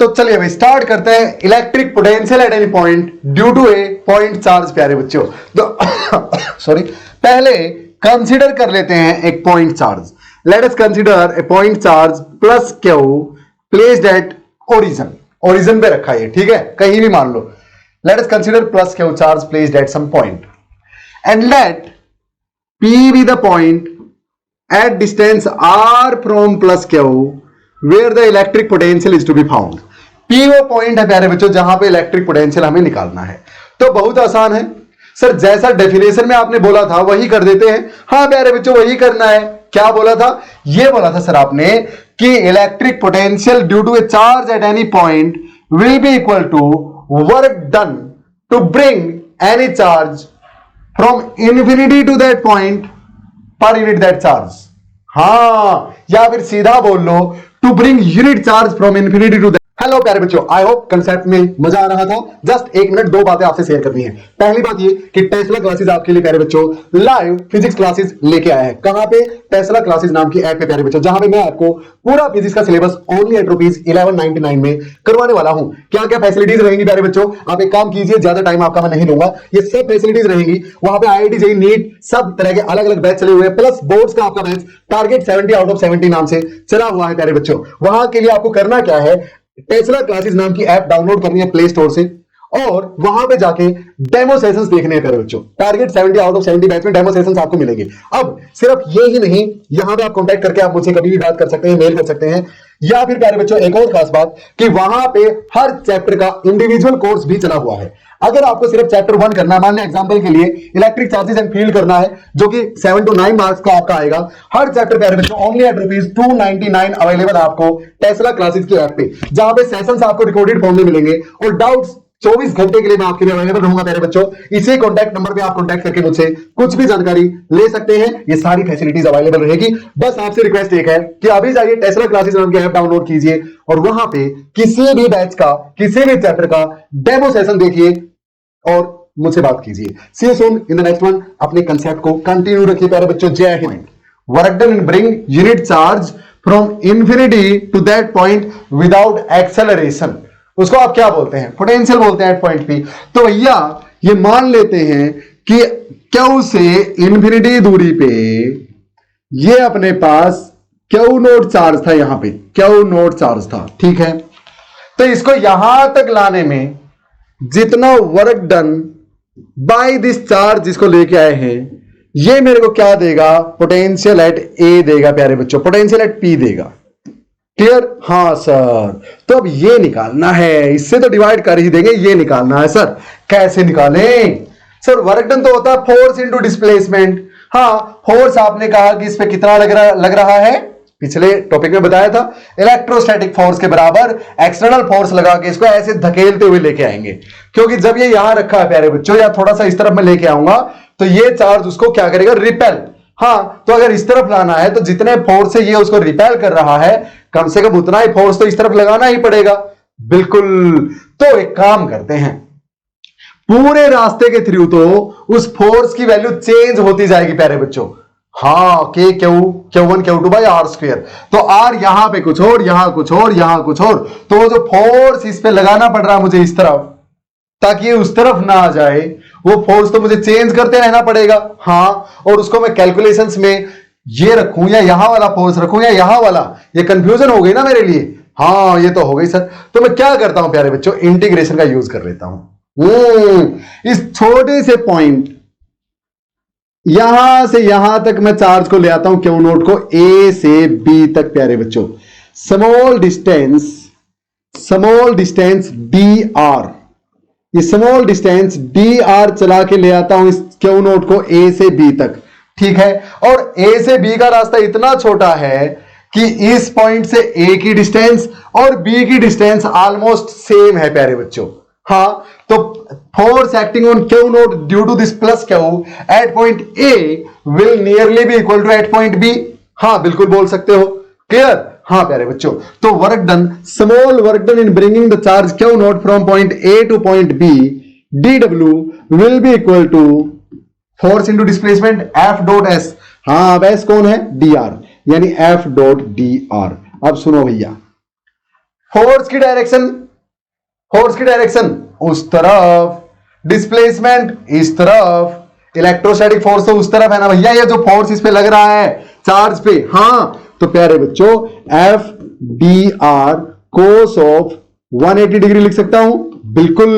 तो चलिए भाई स्टार्ट करते हैं। Electric potential at any point due to a point charge. प्यारे बच्चों तो सॉरी, पहले कंसीडर कर लेते हैं एक point charge. Let us consider a point charge plus q placed at origin. Origin पे रखा है, ठीक है, कहीं भी मान लो। Let us consider plus q charge placed at some point and let P be the point at distance r from plus Q where the electric potential is to be found. P वो point है प्यारे बच्चों जहां पे electric potential हमें निकालना है। तो बहुत आसान है सर, जैसा डेफिनेशन में आपने बोला था वही कर देते हैं। हाँ प्यारे बच्चों वही करना है। क्या बोला था? ये बोला था सर आपने कि electric potential due to a charge at any point will be equal to work done to bring any charge from infinity to that point per unit that charge। हाँ, या फिर सीधा बोल लो to bring unit charge from infinity to that। Hello प्यारे बच्चों, I hope concept में मजा आ रहा था। जस्ट एक मिनट दो बातें आपसे शेयर करनी है। पहली बात ये कि टेस्ला क्लासेस आपके लिए प्यारे बच्चों लाइव फिजिक्स क्लासेस लेके आया है। कहां पे? टेस्ला क्लासेस नाम की ऐप पे प्यारे बच्चों, जहां पे मैं आपको पूरा फिजिक्स का सिलेबस ओनली एट ₹1199 में करवाने वाला हूं। क्या क्या फैसिलिटीज रहेंगी प्यारे बच्चों? आप एक काम कीजिए, ज्यादा टाइम आपका मैं नहीं लूंगा, ये सब फैसिलिटीज रहेंगी। वहां पे IIT JEE नीट सब तरह के अलग अलग बैच चले हुए हैं, प्लस बोर्ड्स का आपका बैच टारगेट 70 आउट ऑफ 70 नाम से चला हुआ है प्यारे बच्चों। वहां के लिए आपको करना क्या है, टेस्ला क्लासेस नाम की ऐप डाउनलोड करनी है प्ले स्टोर से और वहां पे जाके डेमो सेशंस देखने हैं प्यारे बच्चों। टारगेट 70 आउट ऑफ 70 बैच में डेमो सेशंस आपको मिलेंगे। अब सिर्फ ये ही नहीं, यहां पे आप कांटेक्ट करके आप मुझसे कभी भी बात कर सकते हैं, मेल कर सकते हैं, या फिर प्यारे बच्चों एक और खास बात कि वहां पे हर चैप्टर का इंडिविजुअल कोर्स भी चला हुआ है। अगर आपको सिर्फ चैप्टर 1 करना है, मान लें एग्जांपल के लिए इलेक्ट्रिक चार्जेस एंड फील्ड करना है, जो कि 7 to 9 मार्क्स का आपका आएगा, हर चैप्टर प्यारे बच्चों ओनली एट ₹299 अवेलेबल आपको टेस्ला क्लासेस की ऐप पे, जहां पे सेशंस आपको रिकॉर्डेड फॉर्म में मिलेंगे और डाउट्स 24 घंटे के लिए मैं आपके लिए अवेलेबल रहूंगा प्यारे बच्चों। इसी कॉन्टैक्ट नंबर पे आप कॉन्टैक्ट करके मुझसे कुछ भी जानकारी ले सकते हैं। ये सारी फैसिलिटीज अवेलेबल रहेगी। बस आपसे रिक्वेस्ट एक है कि अभी जाइए टेस्ला क्लासेस नाम की ऐप डाउनलोड कीजिए और वहां पे किसी भी बैच का, किसी भी चैप्टर का डेमो सेशन देखिए और मुझसे बात कीजिए। See you soon in the next one. अपने कंसेप्ट को कंटिन्यू रखिए प्यारे बच्चों। जय हिंद। Work done in bring unit charge from infinity to that point without acceleration, उसको आप क्या बोलते हैं? पोटेंशियल बोलते हैं एट पॉइंट पी। तो भैया ये मान लेते हैं कि क्यू से इंफिनिटी दूरी पे ये अपने पास क्यू नोट चार्ज था, यहां पे क्यू नोट चार्ज था, ठीक है। तो इसको यहां तक लाने में जितना work done by this charge जिसको लेके आए हैं, ये मेरे को क्या देगा? पोटेंशियल एट ए देगा प्यारे बच्चों, पोटेंशियल एट पी देगा। क्लियर? हाँ सर। तो अब ये निकालना है, इससे तो डिवाइड कर ही देंगे, ये निकालना है सर। कैसे निकालें सर? वर्क डन तो होता है फोर्स इनटू डिस्प्लेसमेंट। हाँ, फोर्स आपने कहा कि इस पे कितना लग रहा है, पिछले टॉपिक में बताया था, इलेक्ट्रोस्टैटिक फोर्स के बराबर एक्सटर्नल फोर्स लगा के इसको ऐसे धकेलते हुए लेके आएंगे। क्योंकि जब ये यहां रखा है प्यारे बच्चों, या थोड़ा सा इस तरफ में लेके आऊंगा, तो ये चार्ज उसको क्या करेगा? रिपेल। हाँ, तो अगर इस तरफ लाना है तो जितने फोर्स से ये उसको रिपेल कर रहा है, कम से कम उतना ही फोर्स तो इस तरफ लगाना ही पड़ेगा। बिल्कुल। तो एक काम करते हैं, पूरे रास्ते के थ्रू तो उस फोर्स की वैल्यू चेंज होती जाएगी प्यारे बच्चों। हाँ, K Q1 Q2 by are square. तो आर यहां पे कुछ और, यहां कुछ और, यहां कुछ और, तो वो जो फोर्स इस पे लगाना पड़ रहा है मुझे इस तरफ, ताकि ये उस तरफ ना आ जाए, वो फोर्स तो मुझे चेंज करते रहना पड़ेगा। हाँ, और उसको मैं कैलकुलेशंस में ये रखूं या यहां वाला फोर्स रखूं या यहां वाला, ये कंफ्यूजन हो गई ना मेरे लिए। हाँ, ये तो हो गई सर। तो मैं क्या करता हूं प्यारे बच्चों, इंटीग्रेशन का यूज कर लेता हूं। इस छोटे से पॉइंट यहां से यहां तक मैं चार्ज को ले आता हूं, क्यू नोट को ए से बी तक प्यारे बच्चों। स्मॉल डिस्टेंस डी आर, ये स्मॉल डिस्टेंस डी आर चला के ले आता हूं इस क्यू नोट को ए से बी तक, ठीक है। और ए से बी का रास्ता इतना छोटा है कि इस पॉइंट से ए की डिस्टेंस और बी की डिस्टेंस ऑलमोस्ट सेम है प्यारे बच्चों। हाँ, तो force acting on Q nought due to this plus Q at point A will nearly be equal to at point B. हाँ, बिल्कुल बोल सकते हो। क्लियर? हाँ प्यारे बच्चों। तो work done, small work done in bringing the charge Q nought from point A to point B, dw will be equal to force into displacement F dot S. हाँ, अब एस कौन है? dr, यानी F dot dr। अब सुनो भैया, force की direction उस तरफ, डिस्प्लेसमेंट इस तरफ, इलेक्ट्रोस्टैटिक फोर्स तो उस तरफ है ना भैया, ये जो फोर्स इस पे लग रहा है चार्ज पे, हाँ तो प्यारे बच्चों F D R cos of 180 degree लिख सकता हूं, बिल्कुल।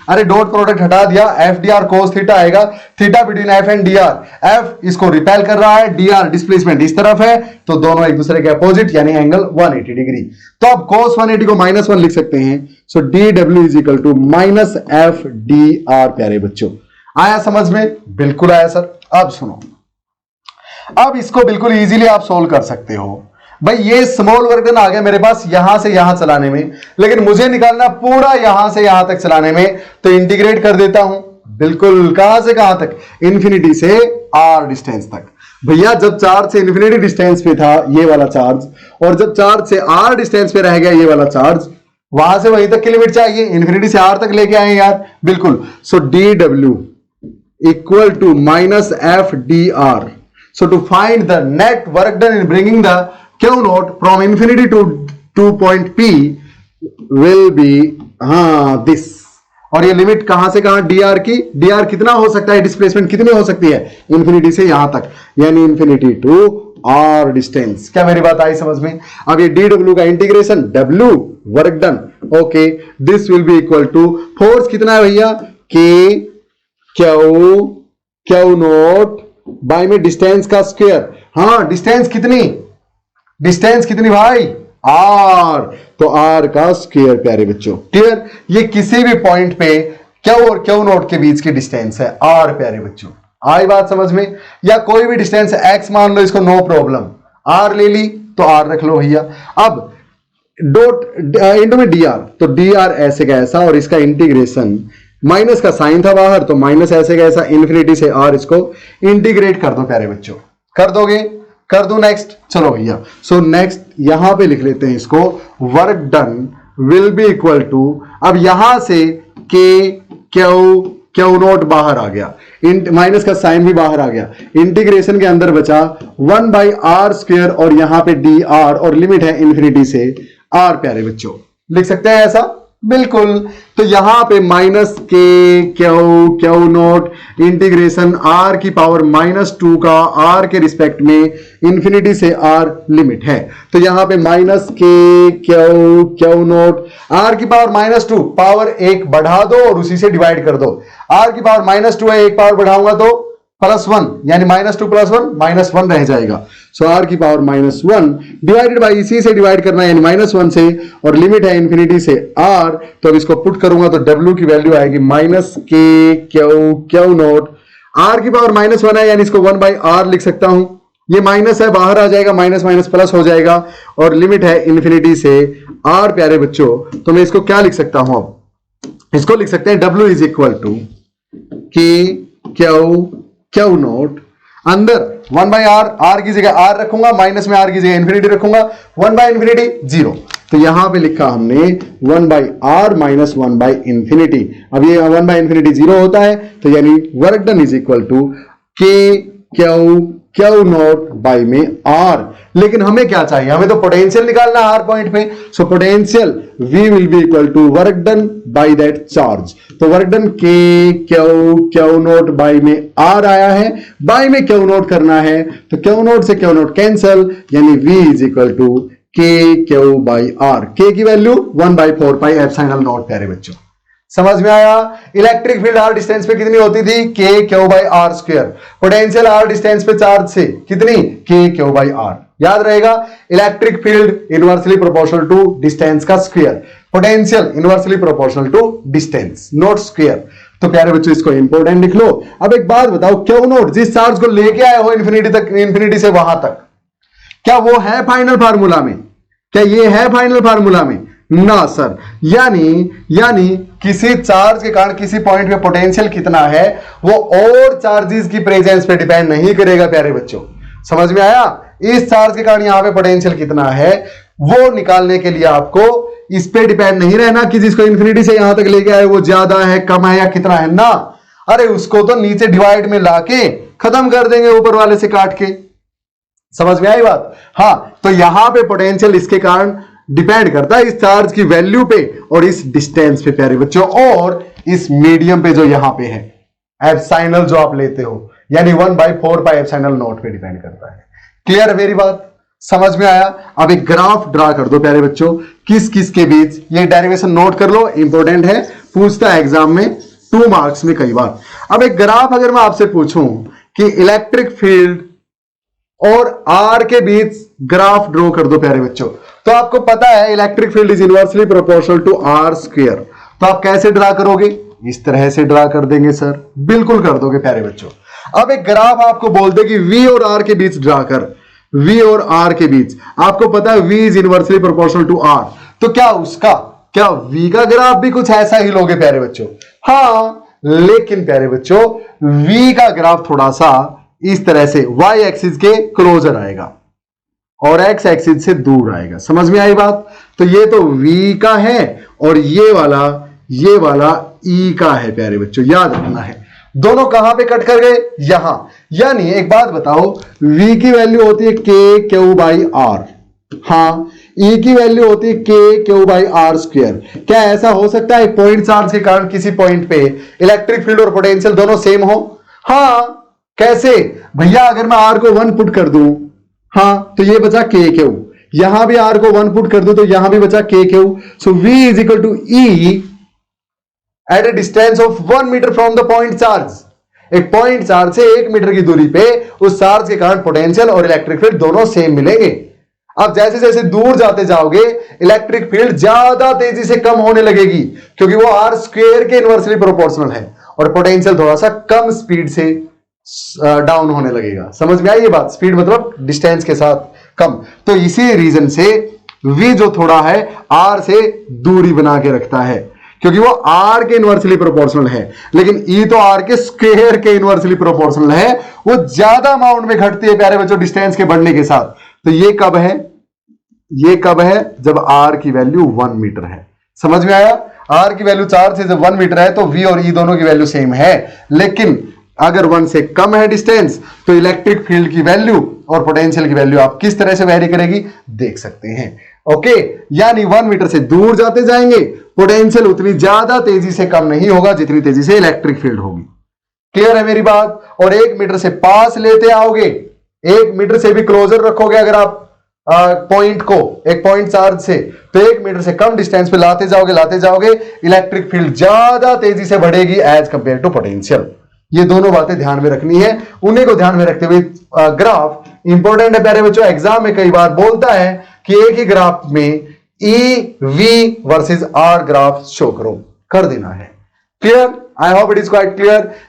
अरे डॉट प्रोडक्ट हटा दिया, F D R cos theta आएगा, theta between F and D R, F इसको रिपेल कर रहा है, डी आर डिस्प्लेसमेंट इस तरफ है, तो दोनों एक दूसरे के अपोजिट यानी एंगल 180 डिग्री। तो अब कोस 180 को -1 लिख सकते हैं, so D W is equal to minus F D R. प्यारे बच्चों आया समझ में? बिल्कुल आया सर। अब सुनो, अब इसको बिल्कुल इजीली आप सोल्व कर सकते हो भाई। ये स्मॉल वर्क डन आ गया मेरे पास यहां से यहां चलाने में, लेकिन मुझे निकालना पूरा यहां से यहां तक चलाने में, तो इंटीग्रेट कर देता हूं। बिल्कुल, कहां से कहां तक? इंफिनिटी से आर डिस्टेंस तक। भैया जब चार्ज से इंफिनिटी डिस्टेंस पे था ये वाला चार्ज, और जब चार्ज से आर डिस्टेंस पे रह गया ये वाला चार्ज, वहां से वहीं तक की लिमिट चाहिए, इंफिनिटी से आर तक लेके आए यार। बिल्कुल, so D W equal to minus FDR. So to find the net work done in bringing the Q naught from infinity to point P will be this. और ये लिमिट कहां से कहां? dr की, dr कितना हो सकता है, डिस्प्लेसमेंट कितनी हो सकती है? इंफिनिटी से यहां तक, यानी इंफिनिटी टू r डिस्टेंस। क्या मेरी बात आई समझ में? अब ये dw का integration, w work done, okay, this will be equal to force कितना है भैया? k क्यू नोट बाय में डिस्टेंस का स्क्वायर। हाँ डिस्टेंस कितनी? डिस्टेंस कितनी भाई? आर, तो आर का स्क्वायर। प्यारे बच्चों क्लियर? ये किसी भी पॉइंट पे क्यू और क्यू नोट के बीच की डिस्टेंस है आर। प्यारे बच्चों आई बात समझ में? या कोई भी डिस्टेंस एक्स मान लो इसको, नो प्रॉब्लम, आर ले ली तो आर रख लो भैया। अब डॉट इंटू में डी आर, तो डी आर ऐसे का ऐसा, और इसका इंटीग्रेशन, माइनस का साइन था बाहर तो माइनस ऐसे कैसा, इंफिनिटी से आर, इसको इंटीग्रेट कर दो। प्यारे बच्चों कर दोगे? कर दो नेक्स्ट। चलो भैया, सो नेक्स्ट यहां पे लिख लेते हैं इसको, work done will be equal to, अब यहां से के क्यू नोट बाहर आ गया, माइनस का साइन भी बाहर आ गया, इंटीग्रेशन के अंदर बचा 1/r², और यहां पे डी आर, और लिमिट है इंफिनिटी से आर। प्यारे बच्चों लिख सकते हैं ऐसा? बिल्कुल। तो यहां पे माइनस के क्यू नोट इंटीग्रेशन आर की पावर -2 का आर के रिस्पेक्ट में इंफिनिटी से आर लिमिट है, तो यहां पे माइनस के क्यू नोट आर की पावर -2, पावर 1 बढ़ा दो और उसी से डिवाइड कर दो। आर की पावर -2 है, एक पावर बढ़ाऊंगा तो +1, यानी -2 + 1 -1 रह जाएगा। सो आर की पावर -1 डिवाइडेड बाई इसी से डिवाइड करना है, यानी -1 से, और लिमिट है इंफिनिटी से आर। तो अब इसको पुट करूंगा तो W की वैल्यू आएगी के क्यू नोट, आर की पावर -1 है, यानी इसको 1/r लिख सकता हूं। ये माइनस है, बाहर आ जाएगा, माइनस माइनस प्लस हो जाएगा, और लिमिट है इंफिनिटी से आर। प्यारे बच्चों तो मैं इसको क्या लिख सकता हूं? अब इसको लिख सकते हैं W is equal to K Q note, अंदर 1/r, आर की जगह आर रखूंगा, माइनस में आर की जगह इंफिनिटी रखूंगा, 1/इंफिनिटी 0। तो यहां पे लिखा हमने 1/r माइनस 1/इंफिनिटी। अब ये 1/इंफिनिटी 0 होता है, तो यानी work done is equal to K Q nought by में आर। लेकिन हमें क्या चाहिए? हमें तो पोटेंशियल निकालना है आर पॉइंट पे। So potential V will be equal to work done by that charge. तो work done K Q nought by में आर आया है, बाई में क्यू नोट करना है, तो क्यू नोट से क्यू नोट कैंसल, यानी V is equal to K Q by R. K की वैल्यू 1/4πε0। प्यारे बच्चों समझ में आया? इलेक्ट्रिक फील्ड आर डिस्टेंस पे कितनी होती थी? K Q by are square. Potential r distance पे चार्ज से कितनी? K Q by r. याद रहेगा, electric field inversely proportional to distance का square, potential inversely proportional to distance, not square. तो प्यारे बच्चों इसको इंपोर्टेंट लिख लो। अब एक बात बताओ, क्यू नोट जिस चार्ज को लेके आए हो इंफिनिटी तक, इंफिनिटी से वहां तक, क्या वो है फाइनल फार्मूला में? क्या ये है फाइनल फार्मूला में? ना सर। यानी किसी चार्ज के कारण किसी पॉइंट पे पोटेंशियल कितना है वो और चार्जेस की प्रेजेंस पे डिपेंड नहीं करेगा। प्यारे बच्चों समझ में आया? इस चार्ज के कारण यहां पे पोटेंशियल कितना है वो निकालने के लिए आपको इस पे डिपेंड नहीं रहना कि जिसको इंफिनिटी से यहां तक लेके आए वो ज्यादा है, कम है या कितना है ना। अरे उसको तो नीचे डिवाइड में लाके खत्म कर देंगे ऊपर वाले से काट के। समझ में आई बात? हाँ, तो यहां पे पोटेंशियल इसके कारण डिपेंड करता है इस चार्ज की वैल्यू पे और इस डिस्टेंस पे प्यारे बच्चों, और इस मीडियम पे जो यहां पे है एप्सिलॉन जो आप लेते हो, यानी 1/4 पाई एप्सिलॉन नॉट पे डिपेंड करता है। क्लियर है मेरी बात, समझ में आया? अब एक ग्राफ ड्रा कर दो प्यारे बच्चों, किस किस के बीच, ये डेरिवेशन नोट कर लो, इंपॉर्टेंट है, पूछता है एग्जाम में 2 मार्क्स में कई बार। अब एक ग्राफ अगर मैं आपसे पूछूं कि इलेक्ट्रिक फील्ड और आर के बीच ग्राफ ड्रॉ कर दो प्यारे बच्चों, तो आपको पता है electric field is inversely proportional to R square. तो आप कैसे ड्रा करोगे? इस तरह से ड्रा कर देंगे सर, बिल्कुल कर दोगे प्यारे बच्चों। अब एक ग्राफ आपको बोल दे कि V और R के बीच ड्रा कर, V और R के बीच, आपको पता है V is inversely proportional to R, तो क्या V का ग्राफ भी कुछ ऐसा ही लोगे प्यारे बच्चों? हाँ, लेकिन प्यारे बच्चों V का ग्राफ थोड़ा सा इस तरह से y एक्सिस के क्लोजर आएगा और x एक्सिस से दूर आएगा। समझ में आई बात? तो ये तो V का है और ये वाला E का है प्यारे बच्चों, याद रखना है। दोनों कहां पे कट कर गए? यहां। यानी एक बात बताओ, V की वैल्यू होती है KQ/R, हाँ, E की वैल्यू होती है KQ/R स्क्वायर। क्या ऐसा हो सकता है पॉइंट चार्ज के कारण किसी पॉइंट पे इलेक्ट्रिक फील्ड और पोटेंशियल दोनों सेम हो? हाँ, कैसे भैया? अगर मैं R को 1 पुट कर दूं, हाँ, तो ये बचा KQ, यहां भी R को 1 पुट कर दूं तो यहां भी बचा KQ। So V is equal to E at a distance of 1 metre from the point charge. एक पॉइंट चार्ज से 1 मीटर की दूरी पे उस चार्ज के कारण पोटेंशियल और इलेक्ट्रिक फील्ड दोनों सेम मिलेंगे। अब जैसे जैसे दूर जाते जाओगे इलेक्ट्रिक फील्ड ज्यादा तेजी से कम होने लगेगी, क्योंकि वो आर स्क्वायर के इनवर्सली प्रोपोर्शनल है, और पोटेंशियल थोड़ा सा कम स्पीड से डाउन होने लगेगा। समझ में आई ये बात? स्पीड मतलब डिस्टेंस के साथ कम। तो इसी रीजन से V जो थोड़ा है R से दूरी बना के रखता है, क्योंकि वो R के इनवर्सली प्रोपोर्शनल है, लेकिन E तो R के स्क्वायर के इनवर्सली प्रोपोर्शनल है, वो ज्यादा अमाउंट में घटती है प्यारे बच्चों डिस्टेंस के बढ़ने के साथ। तो ये कब है? ये कब है? जब R की वैल्यू 1 मीटर है। समझ में आया? R की वैल्यू 4 से जब 1 मीटर है तो V और E दोनों की वैल्यू सेम है, लेकिन अगर 1 से कम है डिस्टेंस तो इलेक्ट्रिक फील्ड की वैल्यू और पोटेंशियल की वैल्यू आप किस तरह से वेरी करेगी देख सकते हैं। ओके, यानी 1 मीटर से दूर जाते जाएंगे पोटेंशियल उतनी ज्यादा तेजी से कम नहीं होगा जितनी तेजी से इलेक्ट्रिक फील्ड होगी। क्लियर है मेरी बात? और 1 मीटर से पास लेते आओगे, 1 मीटर से भी क्लोजर रखोगे अगर आप पॉइंट को, एक पॉइंट चार्ज से, तो 1 मीटर से कम डिस्टेंस पे लाते जाओगे इलेक्ट्रिक फील्ड ज्यादा तेजी से बढ़ेगी एज कंपेयर टू पोटेंशियल। ये दोनों बातें ध्यान में रखनी है, उन्हीं को ध्यान में रखते हुए ग्राफ इंपॉर्टेंट है प्यारे बच्चों। एग्जाम में कई बार बोलता है कि एक ही ग्राफ में EV versus R graph show करो, कर देना है। Clear? I hope it is quite clear.